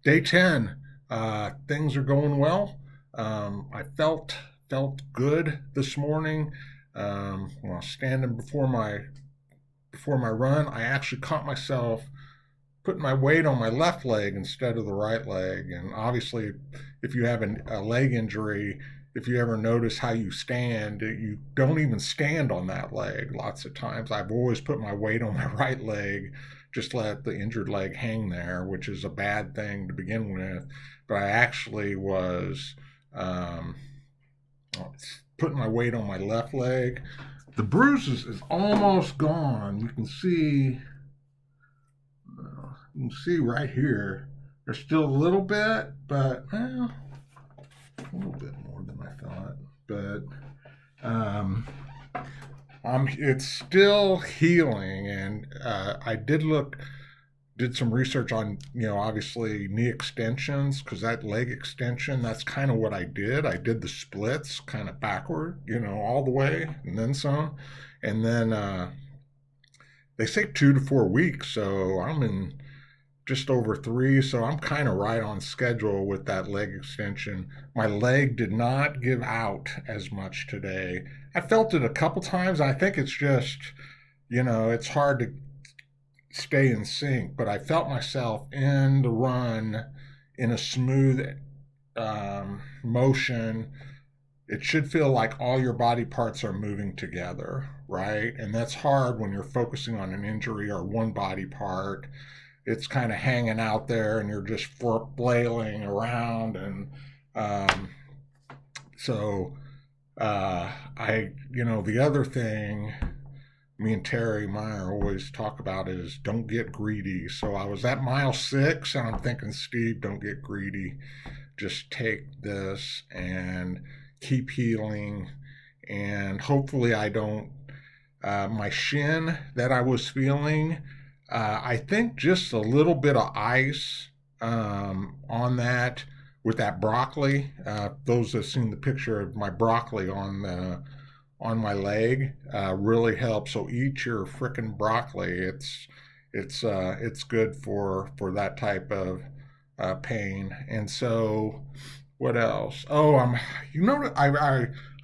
Day 10. Things are going well. I felt good this morning. When I was standing before my run, I actually caught myself putting my weight on my left leg instead of the right leg. And obviously, if you have a leg injury, if you ever notice how you stand, you don't even stand on that leg lots of times. I've always put my weight on my right leg, just let the injured leg hang there, which is a bad thing to begin with. But I actually was um, putting my weight on my left leg. The bruises is almost gone. You can see right here. There's still a little bit, but a little bit more than I thought. But it's still healing, and I did some research on, obviously knee extensions, because that leg extension, that's kind of what I did. I did the splits kind of backward, all the way, and then some. And then they say 2 to 4 weeks, so I'm in just over 3, so I'm kind of right on schedule with that leg extension. My leg did not give out as much today. I felt it a couple times. I think it's just, it's hard to stay in sync, but I felt myself in the run in a smooth motion. It should feel like all your body parts are moving together, right? And that's hard when you're focusing on an injury or one body part. It's kind of hanging out there and you're just flailing around. And so the other thing me and Terry Meyer always talk about is don't get greedy. So I was at mile 6 and I'm thinking, Steve, don't get greedy. Just take this and keep healing. And hopefully I don't, my shin that I was feeling, I think just a little bit of ice on that with that broccoli. Those that have seen the picture of my broccoli on my leg really helps. So eat your frickin' broccoli. It's good for that type of pain. And so what else? Oh, I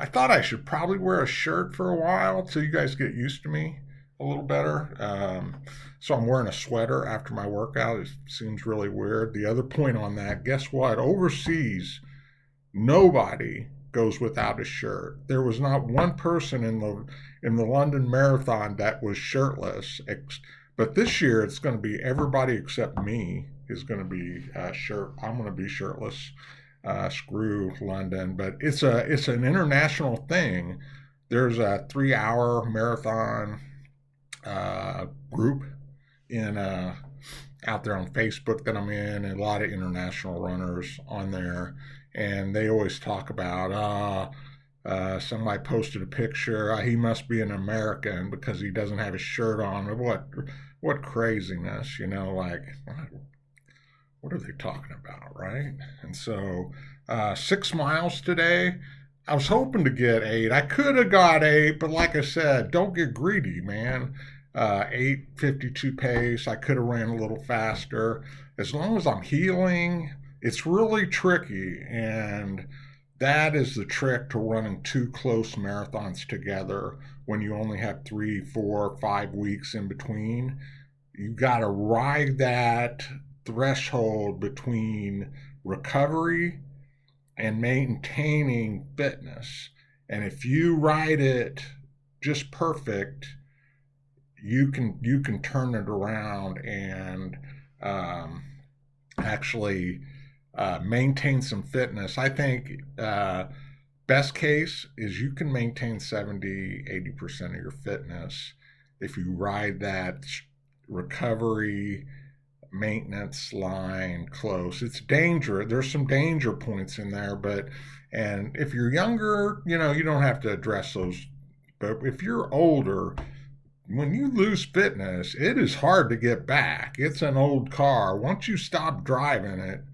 thought I should probably wear a shirt for a while till you guys get used to me a little better. So I'm wearing a sweater after my workout. It seems really weird. The other point on that, guess what? Overseas, nobody goes without a shirt. There was not one person in the London Marathon that was shirtless. But this year it's going to be everybody except me is going to be I'm going to be shirtless. Screw London, but it's an international thing. There's a 3-hour marathon group in out there on Facebook that I'm in, and a lot of international runners on there, and they always talk about somebody posted a picture. He must be an American because he doesn't have his shirt on. What craziness, like what are they talking about, right? And so 6 miles today. I was hoping to get 8. I could have got 8, but like I said, don't get greedy, man. 8:52 pace. I could have ran a little faster. As long as I'm healing, it's really tricky, and that is the trick to running 2 close marathons together when you only have 3, 4, 5 weeks in between. You got to ride that threshold between recovery and maintaining fitness. And if you ride it just perfect, you can turn it around and actually maintain some fitness. I think best case is you can maintain 70-80% of your fitness if you ride that recovery maintenance line close. It's dangerous. There's some danger points in there, and if you're younger, you don't have to address those. But if you're older, when you lose fitness, it is hard to get back. It's an old car. Once you stop driving it,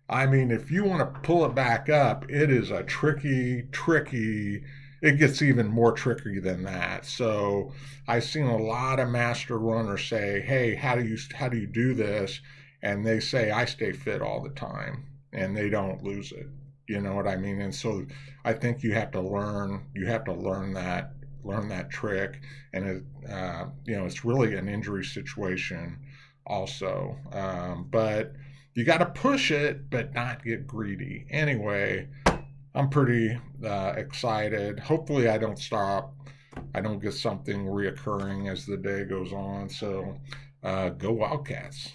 I mean, if you want to pull it back up, it is a tricky, it gets even more tricky than that. So I've seen a lot of master runners say, hey, how do you do this? and they say I stay fit all the time, and they don't lose it. You know what I mean? And so I think you have to learn that trick, and it's really an injury situation also. But you got to push it, but not get greedy. Anyway, I'm pretty excited. Hopefully, I don't stop. I don't get something reoccurring as the day goes on. So, go Wildcats.